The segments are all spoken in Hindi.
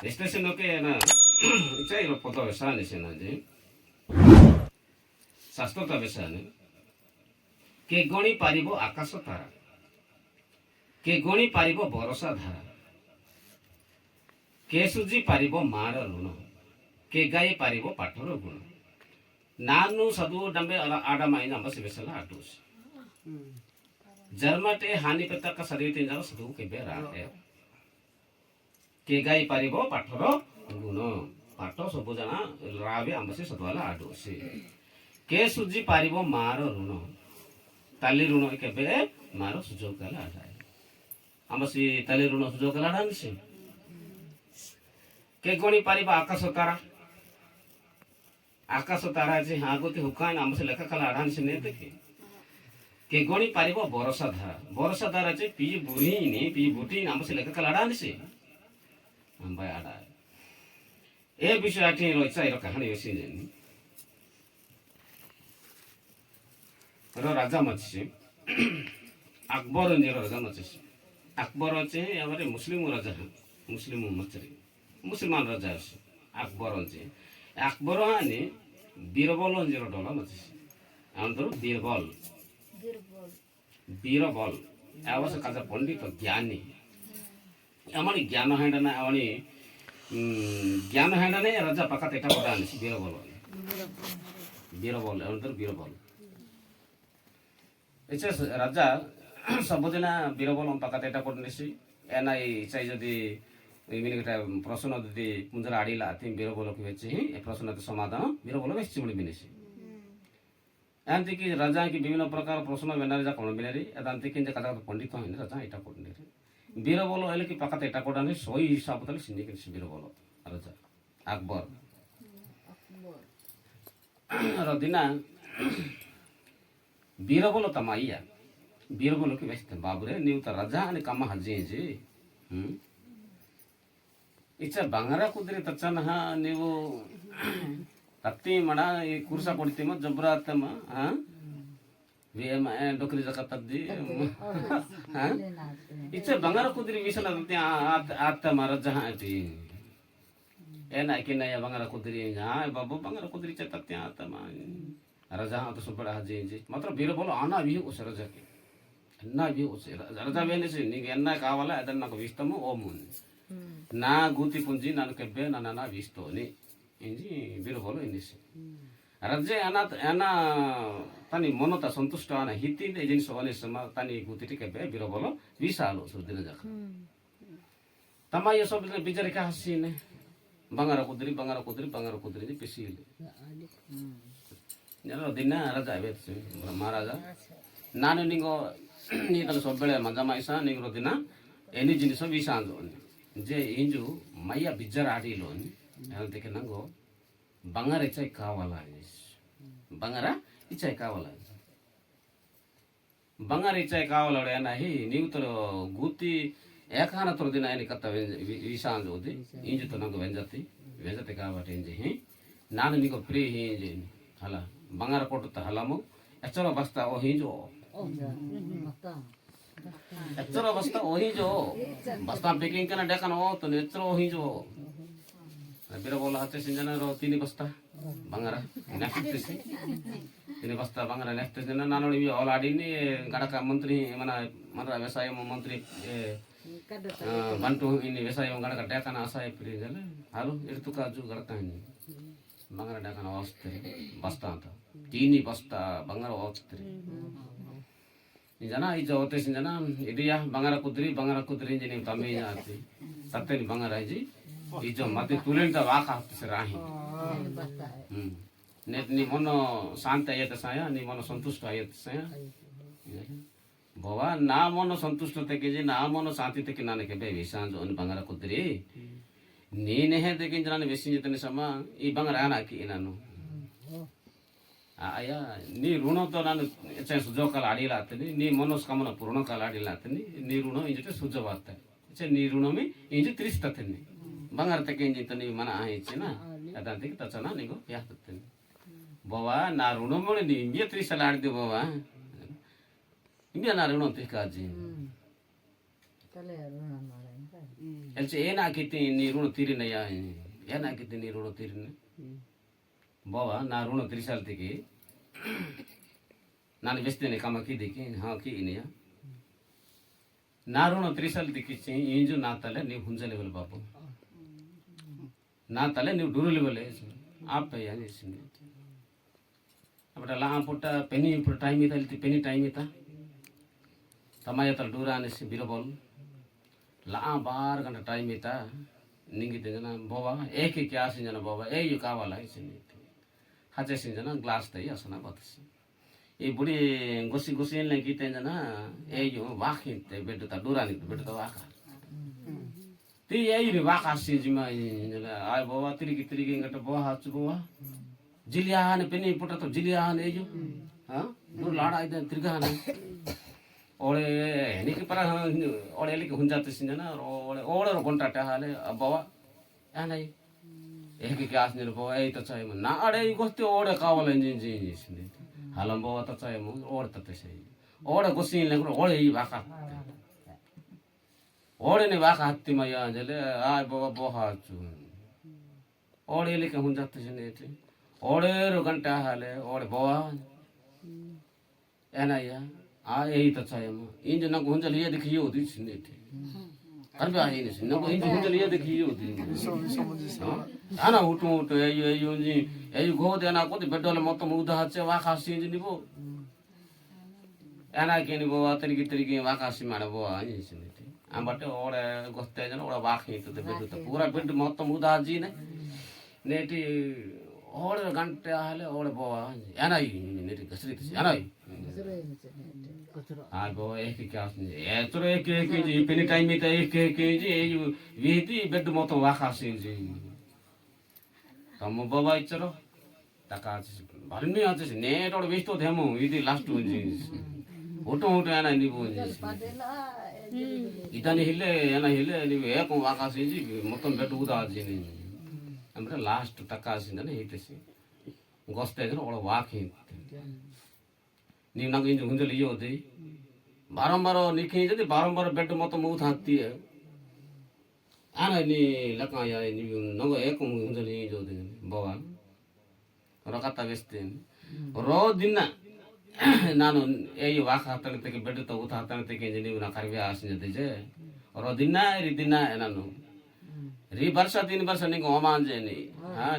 Station okay na ichai ro poto besani senaji ଶାସ୍ତ୍ରତା ବେଶାନେ କେ ଗଣି ପାରିବ ଆକାଶ ତାରା କେ ଗଣି ପାରିବ ବରଷା ଧାରା କେ ସୁଝି ପାରିବ ମାର ଋଣ କେ ଗାଇ ପାରିବ ପାଠର ଗୁଣ ನಾನು ಸದು ಡಂಬೆ ಆಡಮಾಯಿನ ಅಂಬ ಸಿಬೆಸಲ ಆಟುಸ್ ಜರ್ಮಟೆ ಹಾನಿ ಪೆತಕ ಸರಿತಿನ ಜಾವ ಸದು ಕೆಬೆ ರಾಟೆ କେ ଗାଇ ପାରିବ ପାଠର ଗୁଣ ପାଠ ସବୁ ଜଣା ରାବେ ଆମ୍ବ ସେ ସଦୁଆଲା ଆଟୁସି କେ ସୁଝି ପାରିବ ମାର ଋଣ ତାଲି ଋଣ କେବେ ମାର ସୁଯୋଗ କଲା ଆଡ଼ାଏ ଆମ ସେ ତାଲି ଋଣ ସୁଯୋଗ କଲା ଆଡ଼ାନି ସେ କେ ଗଣି ପାରିବ ଆକାଶ ତାରା ଯେ ହାଗତି ହୁକାନ ଆମ ସେ ଲେଖା କଲା ଆଡ଼ାନି ସେ ନେ ଦେଖେ କେ ଗଣି ପାରିବ ବରଷା ଧାରା ଯେ ପି ବୁଟିନି ଆମ ସେ ଲେଖା କଲା ଆଡ଼ାନି ସେ ଆମ୍ବାଇ ଆଡ଼ାଏ ଏ ବିଷୟ ଆଠି ରହିଛା ଏର କାହାଣୀ ଅଛି ଯେନି राजा मच्छी अकबर राजा मच्छी अकबर अच्छे हमारे मुस्लिम राजा हैं मुस्लिम मच्छी मुसलमान राजा है अकबर अच्छे अकबर आने बीरबल अंजीर डोला मच्छी अंदर बीरबल आवश्य काजा पंडित ज्ञानी हमारी ज्ञान हैंड ना हमारी ज्ञान हैंड ने राजा पका तेटा पड़ा नहीं बीरबल अंदर बीरबल इच्छा राजा सबुदिन बीरबल पाका एटा करनेसी एना इच्छा जदि इमिन गोटे प्रश्न जदि मुंजर आड़ीला थी बीरबल की बेची ए प्रश्न समाधान बीरबल बेची मुड़ी बिनेसी एमती कि राजा की विभिन्न प्रकार प्रश्न बेनारी जा कोन बिनेरी एदांती कि जे कदा पंडित होइन राजा एटा करनेरी बीरबल एले कि पाका एटा करने सोई हिसाब तले सिंधी कि बीरबल राजा अकबर रदिना बीरबल तमाइया बीरबल की व्यस्त बाबुरे नीव त राजा आणि कामा हजे जे इच्छा बांगरा कुदरी तचन हा नीव तत्ती मडा ई कुर्सा कोडती म जबरात म हा वेम डोकरी जका तद्दी हा इच्छा बांगरा कुदरी विसला तत्ती आत मारा जहा ती एना कि नया बांगरा कुदरी हा बाबू बांगरा कुदरी च तत्ती आत मा राजा तो सब बड़ा हजे मात्र बीरबल आना भी उस राजा के अन्ना भी उस राजा वेने से नी अन्ना कावाला अदन्न को विस्तमु ओ मुन ना गुति पुंजी ना केबे ना ना विस्तो नी इंजी बीरबल इनिसे राजा अना तनी मनता संतुष्ट आना हिति दे जिन सोने सम तनी गुति केबे बीरबल विसालो सुदिन जाखा तमा ये सब बिचारे का हसीने बंगारा कुदरी पिसीले दिन राजा महाराजा नानु निगो नी तल सब बेले मजा माइसा निगो दिन एनी जिनिस विसांजो जे इंजु मैया बिजर आडीलो देखे नंगो बंगारा इच्छा कावाला बंगारा इच्छा कावाला ना ही नीव तो गुती एकान तो दिन एनी कत्ता विसांजो दी इंजु तो नंगो वेंजते काबटे इंजे ही नानु निगो फ्री ही इंजे हला बंगार कोट हलामु एचरो बस्ता ओही जो एचरो बस्ता ओही जो बस्ता पैकिंग करना देखन ओ तो एचरो ओही जो बीरबल हाथे सिंजना रो तीन बस्ता बंगारा नेक्स्ट तीन बस्ता बंगारा नेक्स्ट दिन नानोडी भी ऑल आडीनी गडका मंत्री मना व्यवसाय मंत्री बंटू इन व्यवसाय गडका देखन आसाय प्री जले हालो इरतुका जु गडका बंगारा देखन वस्ते बस्ता ಅಂತ तीनी बस्ता बंगारा वस्ते जना इज होते जना इडिया बंगारा कुदरी जने तमे आती सत्तेनी बंगारा जी इजो मते तुलेंटा वाका से राही नेट नि मन शांत आयत साया नि मन संतुष्ट आयत साया भवा ना मन संतुष्ट तके जे ना मन शांति तके नाने के बे विशान जो बंगारा कुदरी नीने है देखिन जनाने बेसी जतने समा ई बंगारा आना की इनानो आया नी ऋण तो नानु एचे सुजो काल आडीला आतनी नी मनोस्कामना पूर्ण काल आडीला आतनी नी ऋण इंजते सुजो बात एचे नी ऋण में इंजे 30 ततनी बंगार तके इंजे तनी मन आहे ना अदांती तचना निगो या ततनी बाबा ना ऋण मोने नी इंजे 30 लाड दे बाबा इंजे ना ऋण ते काजी ಎಲ್ಚೆ ಏನಾಕಿತ್ತಿ ನೀ ಋಣ ತೀರಿನಯ್ಯ ಏನಾಕಿತ್ತಿ ನೀ ಋಣ ತೀರಿನ ಬಾವಾ ನಾ ಋಣ ತೀರಿಸಲ್ತಿಗೆ ನಾನು ಬೆಸ್ತೇನೆ ಕಮ್ಮ ಕಿದ್ದಕ್ಕೆ ಹಾಂ ಕೀನಿಯ నా రుణం త్రిసార్లు దిక్కిచ్చి ఇంజు నా తల నీవు హుంజలేవలు బాబు నా తల నీవు డూరులు ఇవ్వలే ఆపయ్య అనేసింది అప్పుడు అలా పుట్ట పెని ఇప్పుడు టైం ఇత వెళ్తే పెని టైం ఇత తమాయ తల డూరా అనేసి బిలబోలు లా 12 గంట టైం ఇత నింగితే జన బాబా ఏకి ఆసింజన బాబా ఏ కావాలా ఇచ్చింది హచ్చేసింజన గ్లాస్ తయ్యి అసలు బతసి ఈ బుడి గొసి గొసి ఏం గీతే జన ఏయు వాకింతే బెడ్డుతా డూరానికి బెడ్డుతా వాక తీ ఏయి వాక ఆసింజిమా ఆయ్ బాబా తిరిగి ఇంకట బో హచ్చు బాబా జిలియాని పెని పుట్టతో జిలియాని ఏయు దూర లాడ అయితే తిరిగాన ఓడే నీకు పర ఓడే ఎలికి హుంజాతసింజన ఓడే కొంటాట హాలే బాబా ఏనై ఏకి ఆసింజన బాబా ఏ తచ్చాయమ నా ఆడే ఇకొస్తే ఓడే కావాలని చేసింది halam bawa tata emu ore tata sei ore gosin le ore I waka ore ne waka hatti maya jale ay bawa boha chu ore le ka hunjat jene te ore ro ganta hale ore bawa ena ya a ei tata emu inje na hunjal ye dikhiyo di sine te karbe ai ne sine ko inje hunjal ye dikhiyo di ana hutu ei gode na ko beddole motto muda hache waka sinji nibo ana keni bo తిరిగి waka si madabo ani sinete ambate ore goste jana ore waki to beddu to pura beddu motto muda haji ne neti ore gante hale ore bo ana neti gasri ana आ गो एक क्या ए तोरे एक जी पेनी टाइम में एक जी वीती बेड मोतो वाखा सिंजी तम बाबा इचरो तका भरनी आछे नेट और वेस्ट तो देमो इदी लास्ट जी ओटो आना निबो इदानी हिले एना हिले निबो एक वाखा सिंजी मोतो बेड उदा जिनी हमरे लास्ट तका सिंदने हितेसी गोस्ते जन ओळ वाखी ನೀವು ನಂಗೆ ಇಂಜು ಹುಂಜಲಿ ಯೋದಿ ಬಾರಂಬಾರ ನಿಖಿ ಜದಿ ಬಾರಂಬಾರ ಬೆಡ್ ಮೊತ್ತ ಮೂತ್ ಹಾಕ್ತಿ ಆನ ನೀ ಲಕಾಯ ನೀವು ನಂಗೆ ಏಕ ಹುಂಜಲಿ ಯೋದಿ ಬಾವಾ ರಕತ್ತ ಬೆಸ್ತೇನೆ ರೋ ದಿನ ನಾನು ಏಯ್ ವಾಕ ಹಾಕ್ತಾನೆ ಬೆಡ್ ತಗೋತ ಹಾಕ್ತಾನೆ ತೆಗೆ ನೀವು ನಾ ಕರ್ವೆ ಆಸಿಂಜದೆ ರೋ ದಿನ ನಾನು ರೀ ವರ್ಷ 3 ವರ್ಷ ನಿಂಗೆ ಹೋಮಾಂಜೇನಿ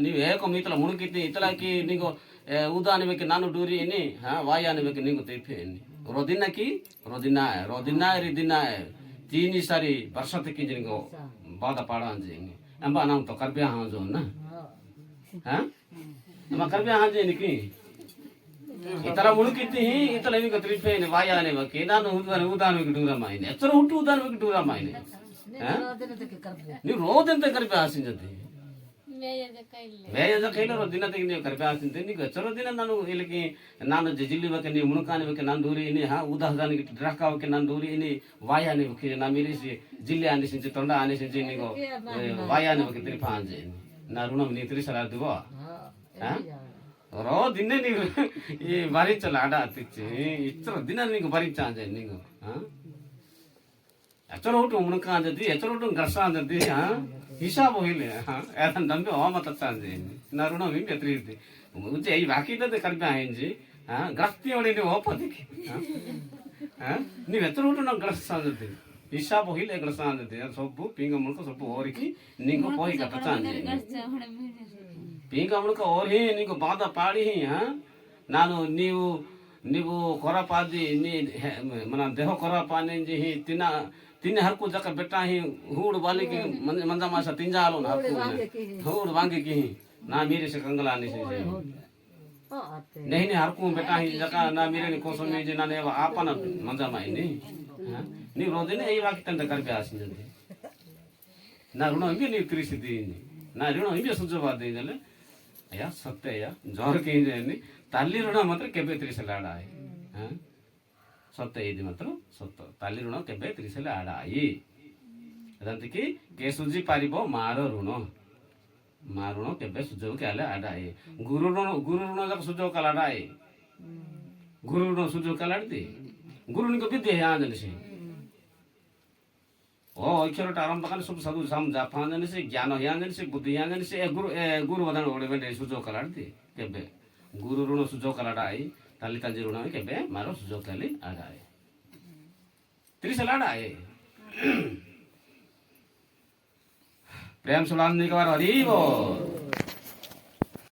ನೀವು ಏಕ ಮೀತಲ ಮುಣುಕಿತಿ ಇತಲಾಕಿ ನಿಂಗೆ उदान में के नानु डूरी इनी हां वायान में के निगो तेफे इनी रोदिना रिदिना तीन सारी वर्ष तक की जिनको बादा पाड़ा जेंगे अंबा नाम तो करबे हां जो ना हां हम करबे हां जे निकी इतरा मुळुकिति ही इतला निगो तेफे इनी वायान में के नानु उदान में के डूरा माइने एचर हुट्टू उदान में के डूरा माइने हां नी रोदंते करबे आसिंजते ಮೇಯದ ಕೈಲರು ದಿನ ತೆಗೆ ನೀವು ಕರ್ಬೆ ಆಸ್ತಿಂತೆ ನೀವು ಚಲೋ ದಿನ ನಾನು ಇಲ್ಲಿಗೆ ನಾನು ಜಿಲ್ಲಿ ಬೇಕೆ ನೀವು ಮುಣುಕಾನಿ ಬೇಕೆ ನಾನು ದೂರಿ ಇನಿ ಹಾ ಉದಾಹರಣೆಗೆ ಡ್ರಾಕಾವಕ್ಕೆ ನಾನು ದೂರಿ ಇನಿ ವಾಯಾನಿ ಬೇಕೆ ನಾ ಮೀರಿಸಿ ಜಿಲ್ಲೆ ಆನಿಸಿಂಚಿ ತೊಂಡ ಆನಿಸಿಂಚಿ ನೀವು ವಾಯಾನಿ ಬೇಕೆ ತಿರುಪ ಆಂಜೆ ನಾ ಋಣ ನೀವು ತಿರಿಸಲಾರ್ದಿವೋ ರೋ ದಿನ ನೀವು ಈ ಭರಿಂಚಲ್ಲ ಆಡ ಹತ್ತಿಚ್ಚಿ ಇಚ್ಚರ ದಿನ ನೀವು ಭರಿಂಚ ಆಂಜೆ ನೀವು ಎಚ್ಚರ ಹುಟ್ಟು ಮುಣುಕ ಅಂಜತಿ ಎಚ್ಚರ ಹುಟ್ಟು ಗರ್ಸ ಅಂಜತಿ ಹಿಸಾಬ್ ಹೋಗಿಲ್ಲ ಯಾಕಂದ್ರೆ ನಂಬಿ ಹೋಮತ್ತ ಅಂಜಿ ನಾ ಋಣ ನಿಂಗೆ ಎತ್ತರಿದ್ದೆ ಉಜ್ಜೆ ಈ ಬಾಕಿದ್ದದೆ ಕಡಿಮೆ ಆಯ್ಜಿ ಗಸ್ತಿ ಹೊಡಿ ನೀವು ಹೋಪದಿಕ್ಕೆ ನೀವು ಎಚ್ಚರ ಹುಟ್ಟು ನಾವು ಗರ್ಸ ಅಂಜತಿ ಹಿಸಾಬ್ ಹೋಗಿಲ್ಲ ಗರ್ಸ ಅಂಜತಿ ಸೊಪ್ಪು ಪಿಂಗ ಮುಳುಕ ಸೊಪ್ಪು ಓರಿಕಿ ನಿಂಗೆ ಹೋಗಿ ಕತ್ತ ಅಂಜಿ ಪಿಂಗ ಮುಳುಕ ಓರಿ ನಿಂಗೆ ಬಾದ ಪಾಡಿ ನಾನು ನೀವು ಕೊರಪಾದಿ ನೀ మన ದೇಹ ಕೊರಪಾನೆ ಹಿ ತಿನ್ನ ಹರ್ಕು ಜಕ ಬೆಟ್ಟ ಹಿ ಹೂಡ್ ಬಾಲಿಗೆ ಮಂಜ ಮಾಸ ತಿಂಜಾಲು ಹರ್ಕು ಹೂಡ್ ವಾಂಗಿ ನಾ ಮೀರಿ से कंगला नहीं से नहीं हरकू बेटा ही जका ना मेरे ने कोसो में जे नाने आपन मंजा माई नी रोदिने ए वाकी तंत करबे आसिंजते ना ऋण हिंगे नी तिरिसिदी ना ऋण हिंगे सुजवा देले अया सत्य या जोर के जे ताली ऋण मात्र केबे तिरिसलाडा है सत्य ఇది మాత్రం సత్య ताली ऋण केबे तिरिसलाडा है अदंत की के सुजी पारिबो मारो ऋण मारुण केबे सुजो के आले आडा है गुरु ऋण जक सुजो कलाडा है गुरु ऋण सुजो कलाडती गुरु निको विद्या है आंजन से ଓ ଅକ୍ଷରଟା ଆରମ୍ଭ କଲେ ସବୁ ସାଧୁ ସାମ ଜାଫା ଜାଣିଛି ଜ୍ଞାନ ହିଆ ଜାଣିଛି ବୁଦ୍ଧି ହିଆ ଜାଣିଛି ଏ ଗୁରୁ ବଦାନ ଗୋଟେ ବେଟେ ସୁଯୋଗ କଲାଟି କେବେ ଗୁରୁ ଋଣ ସୁଯୋଗ କଲାଟା ଆଇ ତାଲି ତାଜି ଋଣ କେବେ ମାର ସୁଯୋଗ ତାଲି ଆଗାଏ 30 लाड़ा है प्रेम सुलान निकवार हरी बोल